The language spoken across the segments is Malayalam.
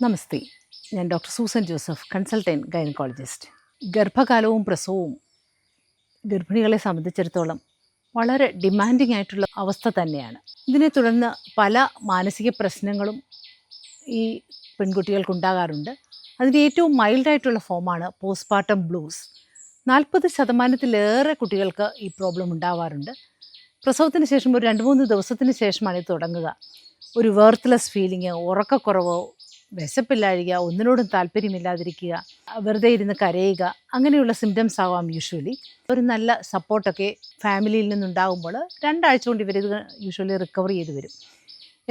നമസ്തേ, ഞാൻ doctor Susan Joseph, consultant gynaecologist. ഗർഭകാലവും പ്രസവവും ഗർഭിണികളെ സംബന്ധിച്ചിടത്തോളം വളരെ ഡിമാൻഡിങ് ആയിട്ടുള്ള അവസ്ഥ തന്നെയാണ്. ഇതിനെ തുടർന്ന് പല മാനസിക പ്രശ്നങ്ങളും ഈ പെൺകുട്ടികൾക്കുണ്ടാകാറുണ്ട്. അതിൻ്റെ ഏറ്റവും മൈൽഡായിട്ടുള്ള ഫോമാണ് പോസ്റ്റ്പാർട്ടം ബ്ലൂസ്. 40% കുട്ടികൾക്ക് ഈ പ്രോബ്ലം ഉണ്ടാവാറുണ്ട്. പ്രസവത്തിന് ശേഷം ഒരു 2-3 ദിവസത്തിന് ശേഷമാണ് ഇത് തുടങ്ങുക. ഒരു വേർത്ത്ലെസ് ഫീലിംഗ്, ഉറക്കക്കുറവോ, വിശപ്പില്ലാഴിക, ഒന്നിനോടും താല്പര്യമില്ലാതിരിക്കുക, വെറുതെ ഇരുന്ന് കരയുക, അങ്ങനെയുള്ള സിംറ്റംസ് ആവാം യൂഷ്വലി. ഒരു നല്ല സപ്പോർട്ടൊക്കെ ഫാമിലിയിൽ നിന്നുണ്ടാകുമ്പോൾ 2 ആഴ്ച കൊണ്ട് ഇവരിത് യൂഷ്വലി റിക്കവർ ചെയ്ത് വരും.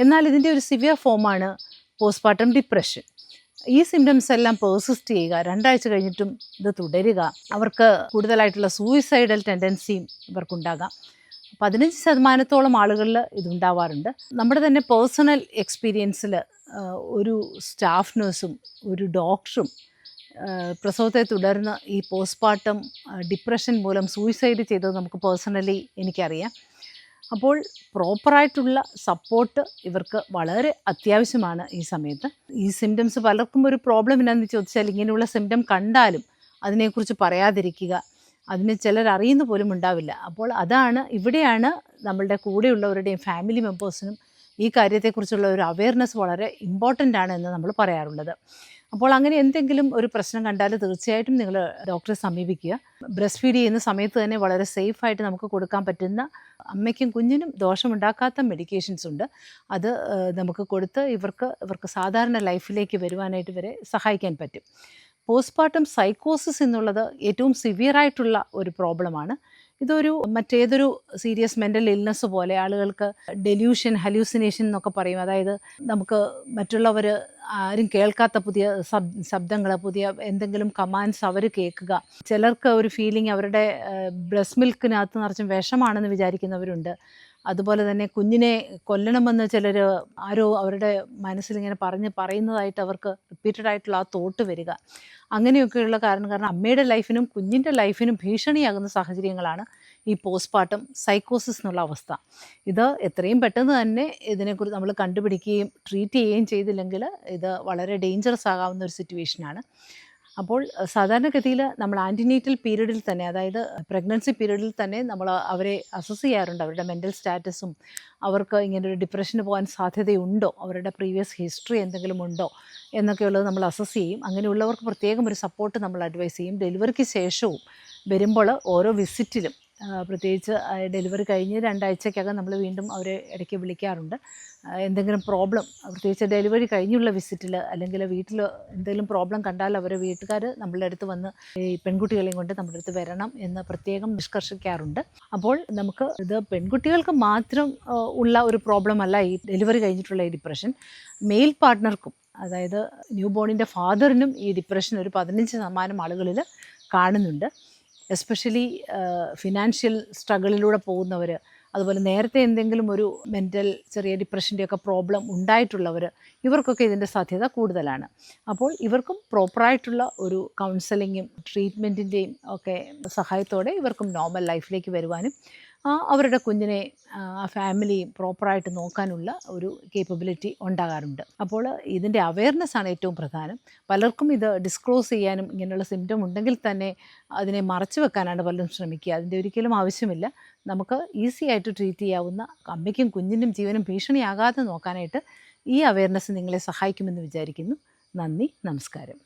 എന്നാൽ ഇതിൻ്റെ ഒരു സിവിയർ ഫോമാണ് പോസ്റ്റ്പാർട്ടം ഡിപ്രഷൻ. ഈ സിംറ്റംസ് എല്ലാം പേഴ്സിസ്റ്റ് ചെയ്യുക, 2 ആഴ്ച കഴിഞ്ഞിട്ടും ഇത് തുടരുക, അവർക്ക് കൂടുതലായിട്ടുള്ള സൂയിസൈഡൽ ടെൻഡൻസിയും ഇവർക്കുണ്ടാകാം. 15% ആളുകളിൽ ഇതുണ്ടാവാറുണ്ട്. നമ്മുടെ തന്നെ പേഴ്സണൽ എക്സ്പീരിയൻസിൽ ഒരു സ്റ്റാഫ് നഴ്സും ഒരു ഡോക്ടറും പ്രസവത്തെ തുടർന്ന് ഈ പോസ്റ്റ്പാർട്ടം ഡിപ്രഷൻ മൂലം സൂയിസൈഡ് ചെയ്തത് നമുക്ക് പേഴ്സണലി എനിക്കറിയാം. അപ്പോൾ പ്രോപ്പറായിട്ടുള്ള സപ്പോർട്ട് ഇവർക്ക് വളരെ അത്യാവശ്യമാണ് ഈ സമയത്ത്. ഈ സിംറ്റംസ് പലർക്കും ഒരു പ്രോബ്ലം എന്നാന്ന് ചോദിച്ചാൽ, ഇങ്ങനെയുള്ള സിംറ്റം കണ്ടാലും അതിനെക്കുറിച്ച് പറയാതിരിക്കുക, അതിന് ചിലർ അറിയുന്ന പോലും ഉണ്ടാവില്ല. അപ്പോൾ ഇവിടെയാണ് നമ്മളുടെ കൂടെയുള്ളവരുടെയും ഫാമിലി മെമ്പേഴ്സിനും ഈ കാര്യത്തെക്കുറിച്ചുള്ള ഒരു അവെയർനെസ് വളരെ ഇമ്പോർട്ടൻ്റ് ആണ് എന്ന് നമ്മൾ പറയാറുള്ളത്. അപ്പോൾ അങ്ങനെ എന്തെങ്കിലും ഒരു പ്രശ്നം കണ്ടാൽ തീർച്ചയായിട്ടും നിങ്ങൾ ഡോക്ടറെ സമീപിക്കുക. ബ്രസ്റ്റ് ഫീഡ് ചെയ്യുന്ന സമയത്ത് തന്നെ വളരെ സേഫായിട്ട് നമുക്ക് കൊടുക്കാൻ പറ്റുന്ന, അമ്മയ്ക്കും കുഞ്ഞിനും ദോഷമുണ്ടാക്കാത്ത മെഡിക്കേഷൻസ് ഉണ്ട്. അത് നമുക്ക് കൊടുത്ത് ഇവർക്ക് സാധാരണ ലൈഫിലേക്ക് വരുവാനായിട്ട് ഇവരെ സഹായിക്കാൻ പറ്റും. പോസ്റ്റ്പാർട്ടം സൈക്കോസിസ് എന്നുള്ളത് ഏറ്റവും സിവിയറായിട്ടുള്ള ഒരു പ്രോബ്ലമാണ്. ഇതൊരു മറ്റേതൊരു സീരിയസ് മെൻ്റൽ ഇൽനെസ് പോലെ ആളുകൾക്ക് ഡെല്യൂഷൻ, ഹലൂസിനേഷൻ എന്നൊക്കെ പറയും. അതായത് നമുക്ക് മറ്റുള്ളവർ ആരും കേൾക്കാത്ത പുതിയ ശബ്ദങ്ങൾ, പുതിയ എന്തെങ്കിലും കമാൻഡ്സ് അവർ കേൾക്കുക. ചിലർക്ക് ഒരു ഫീലിംഗ് അവരുടെ ബ്രസ്റ്റ് മിൽക്കിനകത്ത് നിറച്ചും വിഷമാണെന്ന് വിചാരിക്കുന്നവരുണ്ട്. അതുപോലെ തന്നെ കുഞ്ഞിനെ കൊല്ലണമെന്ന് ചിലർ ആരോ അവരുടെ മനസ്സിലിങ്ങനെ പറയുന്നതായിട്ട് അവർക്ക് റിപ്പീറ്റഡ് ആയിട്ടുള്ള ആ തോട്ട് വരിക. അങ്ങനെയൊക്കെയുള്ള കാരണം അമ്മയുടെ ലൈഫിനും കുഞ്ഞിൻ്റെ ലൈഫിനും ഭീഷണിയാകുന്ന സാഹചര്യങ്ങളാണ് ഈ പോസ്റ്റ്പാർട്ടം സൈക്കോസിസ് എന്നുള്ള അവസ്ഥ. ഇത് എത്രയും പെട്ടെന്ന് തന്നെ ഇതിനെക്കുറിച്ച് നമ്മൾ കണ്ടുപിടിക്കുകയും ട്രീറ്റ് ചെയ്യുകയും ചെയ്തില്ലെങ്കിൽ ഇത് വളരെ ഡേഞ്ചറസ് ആകാവുന്ന ഒരു സിറ്റുവേഷനാണ്. അപ്പോൾ സാധാരണഗതിയിൽ നമ്മൾ ആൻറ്റിനേറ്റൽ പീരീഡിൽ തന്നെ, അതായത് പ്രഗ്നൻസി പീരീഡിൽ തന്നെ നമ്മൾ അവരെ അസസ് ചെയ്യാറുണ്ട്. അവരുടെ മെൻ്റൽ സ്റ്റാറ്റസും, അവർക്ക് ഇങ്ങനൊരു ഡിപ്രഷന് പോകാൻ സാധ്യതയുണ്ടോ, അവരുടെ പ്രീവിയസ് ഹിസ്റ്ററി എന്തെങ്കിലും ഉണ്ടോ എന്നൊക്കെയുള്ളത് നമ്മൾ അസസ് ചെയ്യും. അങ്ങനെയുള്ളവർക്ക് പ്രത്യേകം ഒരു സപ്പോർട്ട് നമ്മൾ അഡ്വൈസ് ചെയ്യും. ഡെലിവറിക്ക് ശേഷവും വരുമ്പോൾ ഓരോ വിസിറ്റിലും, പ്രത്യേകിച്ച് ഡെലിവറി കഴിഞ്ഞ് 2 ആഴ്ചക്കകം നമ്മൾ വീണ്ടും അവരെ ഇടയ്ക്ക് വിളിക്കാറുണ്ട്. എന്തെങ്കിലും പ്രോബ്ലം, പ്രത്യേകിച്ച് ഡെലിവറി കഴിഞ്ഞുള്ള വിസിറ്റിൽ അല്ലെങ്കിൽ വീട്ടിൽ എന്തെങ്കിലും പ്രോബ്ലം കണ്ടാൽ അവരെ വീട്ടുകാർ നമ്മളുടെ അടുത്ത് വന്ന് ഈ പെൺകുട്ടികളെയും കൊണ്ട് നമ്മുടെ അടുത്ത് വരണം എന്ന് പ്രത്യേകം നിഷ്കർഷിക്കാറുണ്ട്. അപ്പോൾ നമുക്ക് ഇത് പെൺകുട്ടികൾക്ക് മാത്രം ഉള്ള ഒരു പ്രോബ്ലം അല്ല ഈ ഡെലിവറി കഴിഞ്ഞിട്ടുള്ള ഈ ഡിപ്രഷൻ. മെയിൽ പാർട്ട്ണർക്കും, അതായത് ന്യൂ ബോണിൻ്റെ ഫാദറിനും ഈ ഡിപ്രഷൻ ഒരു 15% ആളുകളിൽ കാണുന്നുണ്ട്. എസ്പെഷ്യലി ഫിനാൻഷ്യൽ സ്ട്രഗിളിലൂടെ പോകുന്നവർ, അതുപോലെ നേരത്തെ എന്തെങ്കിലും ഒരു മെൻ്റൽ ചെറിയ ഡിപ്രഷൻ്റെയൊക്കെ പ്രോബ്ലം ഉണ്ടായിട്ടുള്ളവർ, ഇവർക്കൊക്കെ ഇതിൻ്റെ സാധ്യത കൂടുതലാണ്. അപ്പോൾ ഇവർക്കും പ്രോപ്പറായിട്ടുള്ള ഒരു കൗൺസലിങ്ങും ട്രീറ്റ്മെൻറ്റിൻ്റെയും ഒക്കെ സഹായത്തോടെ ഇവർക്കും നോർമൽ ലൈഫിലേക്ക് വരുവാനും അവരുടെ കുഞ്ഞിനെ ആ ഫാമിലിയും പ്രോപ്പറായിട്ട് നോക്കാനുള്ള ഒരു കേപ്പബിലിറ്റി ഉണ്ടാകാറുണ്ട്. അപ്പോൾ ഇതിൻ്റെ അവെയർനെസ് ആണ് ഏറ്റവും പ്രധാനം. പലർക്കും ഇത് ഡിസ്ക്ലോസ് ചെയ്യാനും, ഇങ്ങനെയുള്ള സിംറ്റം ഉണ്ടെങ്കിൽ തന്നെ അതിനെ മറച്ചു വെക്കാനാണ് പലരും ശ്രമിക്കുക. അതിൻ്റെ ഒരിക്കലും ആവശ്യമില്ല. നമുക്ക് ഈസി ആയിട്ട് ട്രീറ്റ് ചെയ്യാവുന്ന, അമ്മയ്ക്കും കുഞ്ഞിനും ജീവനും ഭീഷണിയാകാതെ നോക്കാനായിട്ട് ഈ അവെയർനെസ് നിങ്ങളെ സഹായിക്കുമെന്ന് വിചാരിക്കുന്നു. നന്ദി, നമസ്കാരം.